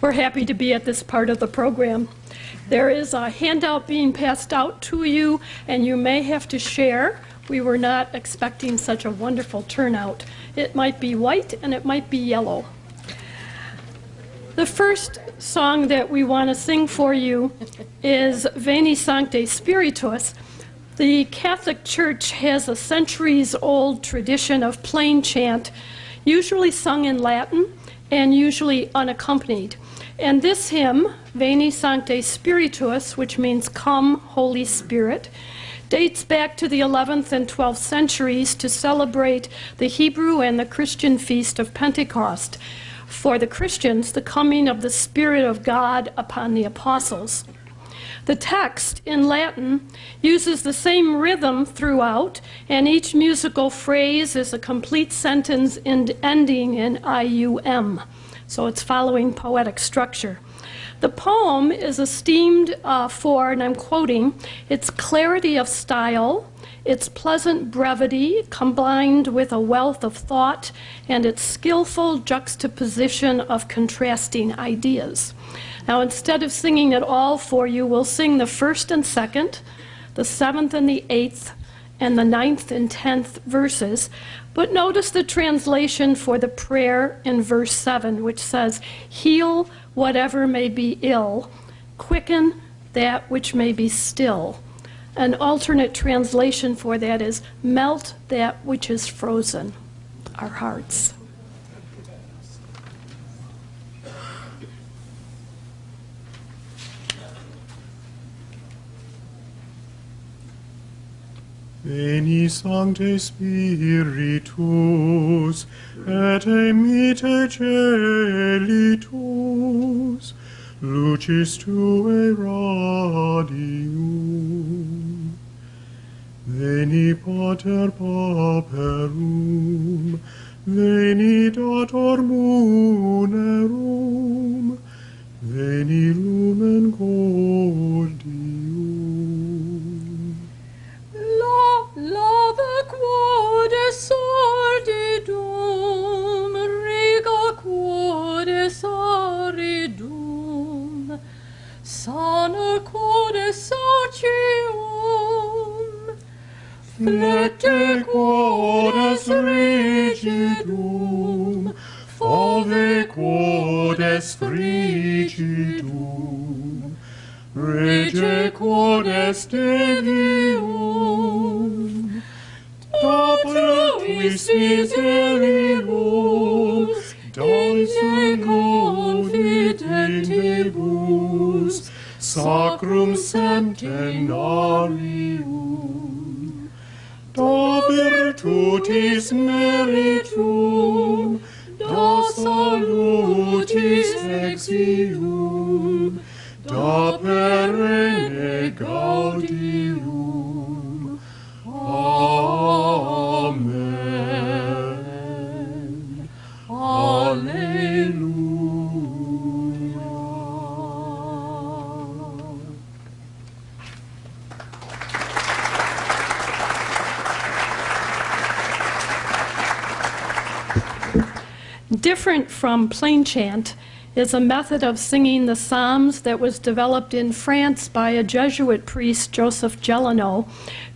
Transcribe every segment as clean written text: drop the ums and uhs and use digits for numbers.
We're happy to be at this part of the program. There is a handout being passed out to you, and you may have to share. We were not expecting such a wonderful turnout. It might be white and it might be yellow. The first song that we want to sing for you is Veni Sancte Spiritus. The Catholic Church has a centuries-old tradition of plain chant, usually sung in Latin and usually unaccompanied. And this hymn, Veni Sancte Spiritus, which means Come, Holy Spirit, dates back to the 11th and 12th centuries to celebrate the Hebrew and the Christian feast of Pentecost. For the Christians, the coming of the Spirit of God upon the apostles. The text in Latin uses the same rhythm throughout, and each musical phrase is a complete sentence ending in IUM. So it's following poetic structure. The poem is esteemed for, and I'm quoting, its clarity of style, its pleasant brevity combined with a wealth of thought, and its skillful juxtaposition of contrasting ideas. Now, instead of singing it all for you, we'll sing the first and second, the seventh and the eighth, and the ninth and 10th verses. But notice the translation for the prayer in verse 7, which says, heal whatever may be ill, quicken that which may be still. An alternate translation for that is, melt that which is frozen, our hearts. Veni Sancte Spiritus, et emite celitus, lucis Tuae radium. Veni Pater Pauperum, veni Dator Munerum, veni Lumen Gaudium. Lava quod sordidum, rega quod aridum, sana quod socium, flecte quod rigidum, fove quod frigidum, rege quod devium, da pluvis miseribus, dae confidentibus, sacrum centenarium, da virtutis meritum, da salutis exium, da perenne gaudium. Amen. Alleluia. Different from plain chant is a method of singing the Psalms that was developed in France by a Jesuit priest, Joseph Gelano,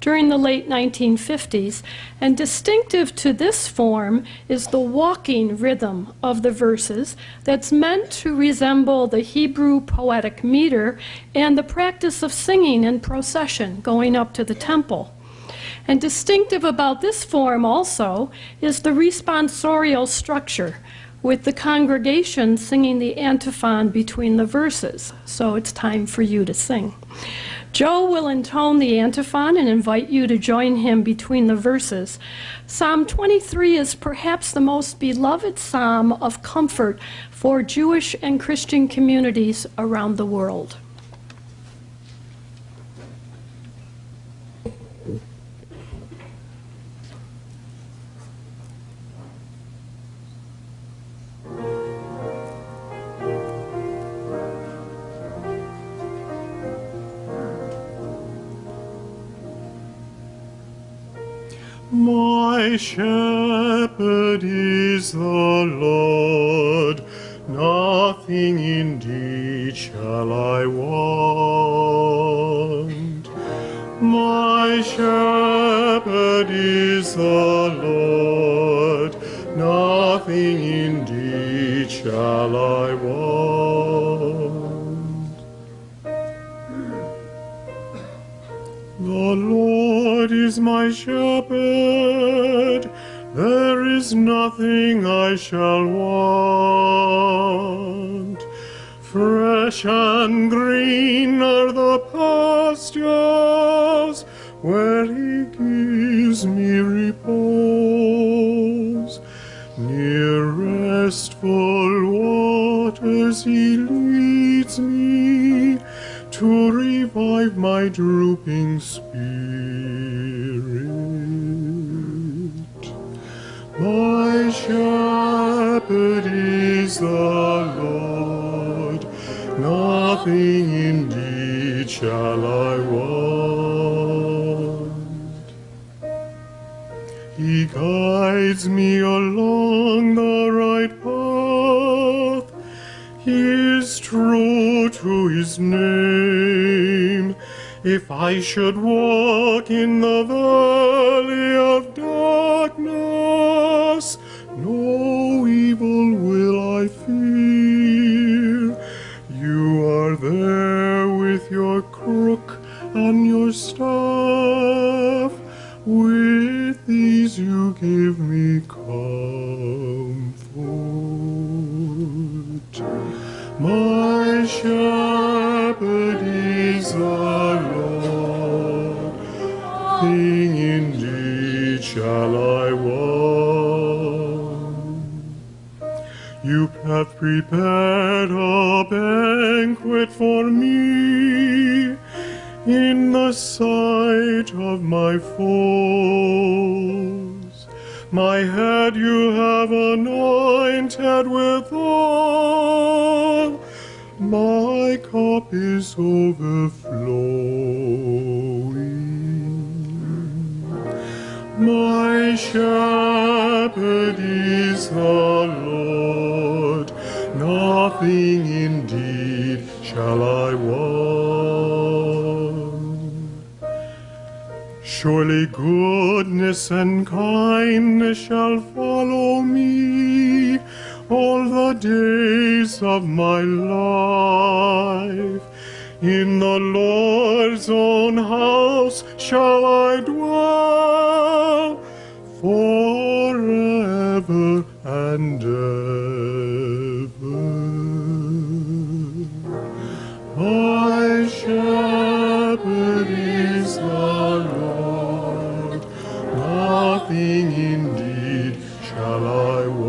during the late 1950s. And distinctive to this form is the walking rhythm of the verses that's meant to resemble the Hebrew poetic meter and the practice of singing in procession going up to the temple. And distinctive about this form also is the responsorial structure, with the congregation singing the antiphon between the verses. So it's time for you to sing. Joe will intone the antiphon and invite you to join him between the verses. Psalm 23 is perhaps the most beloved psalm of comfort for Jewish and Christian communities around the world. My shepherd is the Lord, nothing nothing indeed shall I want. My shepherd is the Lord, nothing indeed shall I want. The Lord is my shepherd, there is nothing I shall want. Fresh and green are the pastures where he gives me repose. Near restful waters he leads me to revive my drooping spirit. My shepherd is the Lord, nothing indeed shall I want. He guides me along the right path, he is true to his name. If I should walk in the valley of darkness, no evil will I fear. You are there with your crook and your staff. With these you give me comfort. My shepherd is the Lord, nothing indeed shall I want. You have prepared a banquet for me in the sight of my foes. My head you have anointed with oil, my cup is overflowing. My shepherd is the Lord, nothing indeed shall I want. Surely goodness and kindness shall follow me all the days of my life. In the Lord's own house shall I dwell forever and ever. My shepherd is the Lord, nothing indeed shall I want.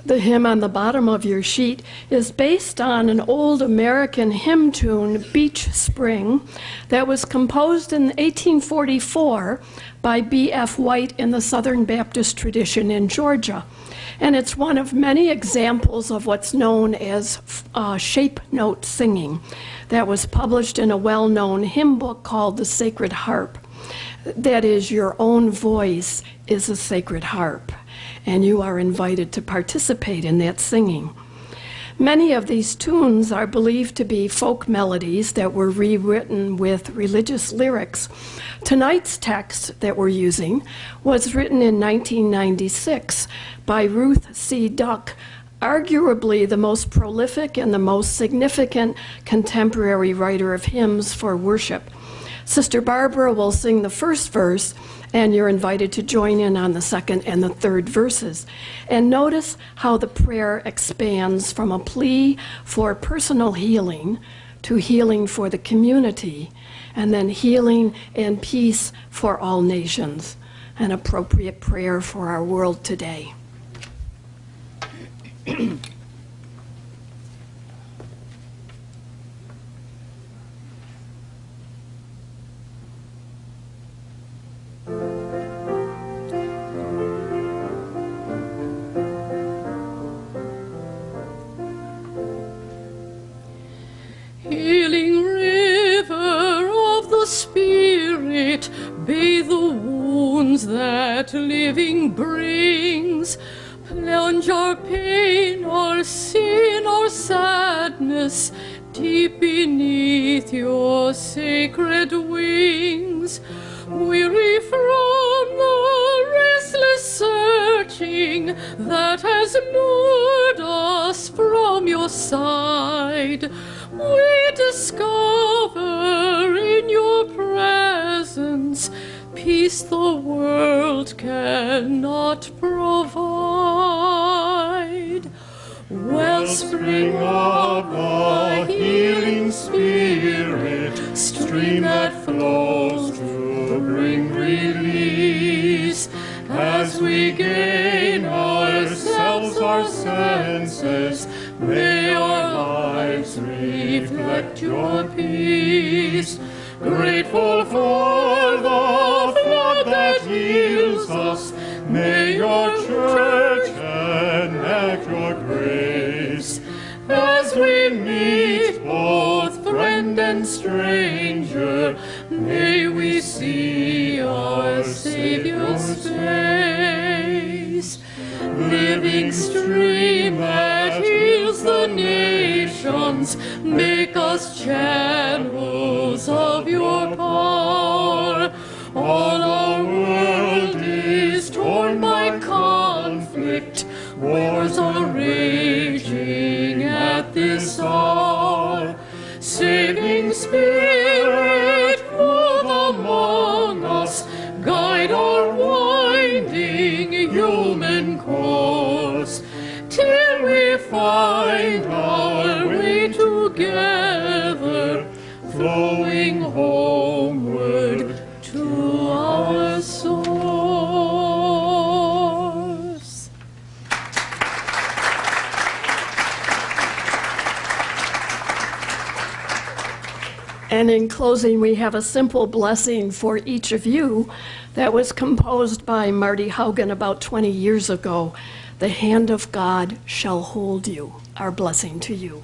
The hymn on the bottom of your sheet is based on an old American hymn tune, Beach Spring, that was composed in 1844 by B.F. White in the Southern Baptist tradition in Georgia. And it's one of many examples of what's known as shape note singing that was published in a well-known hymn book called The Sacred Harp. That is, your own voice is a sacred harp, and you are invited to participate in that singing. Many of these tunes are believed to be folk melodies that were rewritten with religious lyrics. Tonight's text that we're using was written in 1996 by Ruth C. Duck, arguably the most prolific and the most significant contemporary writer of hymns for worship. Sister Barbara will sing the first verse, and you're invited to join in on the second and the third verses. And notice how the prayer expands from a plea for personal healing to healing for the community, and then healing and peace for all nations, an appropriate prayer for our world today. Healing brings. Plunge our pain, our sin, our sadness deep beneath your sacred wings. Weary from the restless searching that has lured us from your side, we discover in your presence peace the world cannot provide. Wellspring of the healing Spirit, stream that flows to bring release. As we gain ourselves, our senses, may our lives reflect your peace. Grateful for the flood that heals us, may your church enact your grace. As we meet both friend and stranger, may we see our Savior's face. Living stream that heals the nations, make us channels of your power. All our world is torn by conflict, wars are raging at this hour. Saving Spirit, move among us, guide our winding human course, till we find our way together, flowing homeward to our source. And in closing, we have a simple blessing for each of you that was composed by Marty Haugen about 20 years ago. The hand of God shall hold you. Our blessing to you.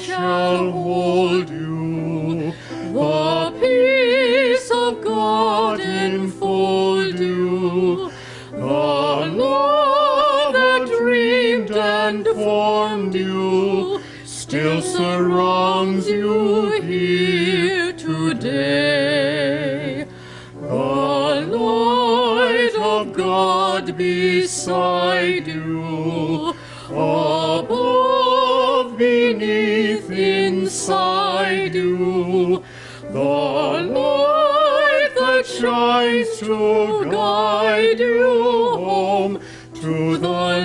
Shall hold you, the peace of God enfold you, the love that dreamed and formed you still surrounds you here today. The light of God beside you, above, beneath, inside you, the light that shines to guide you home to the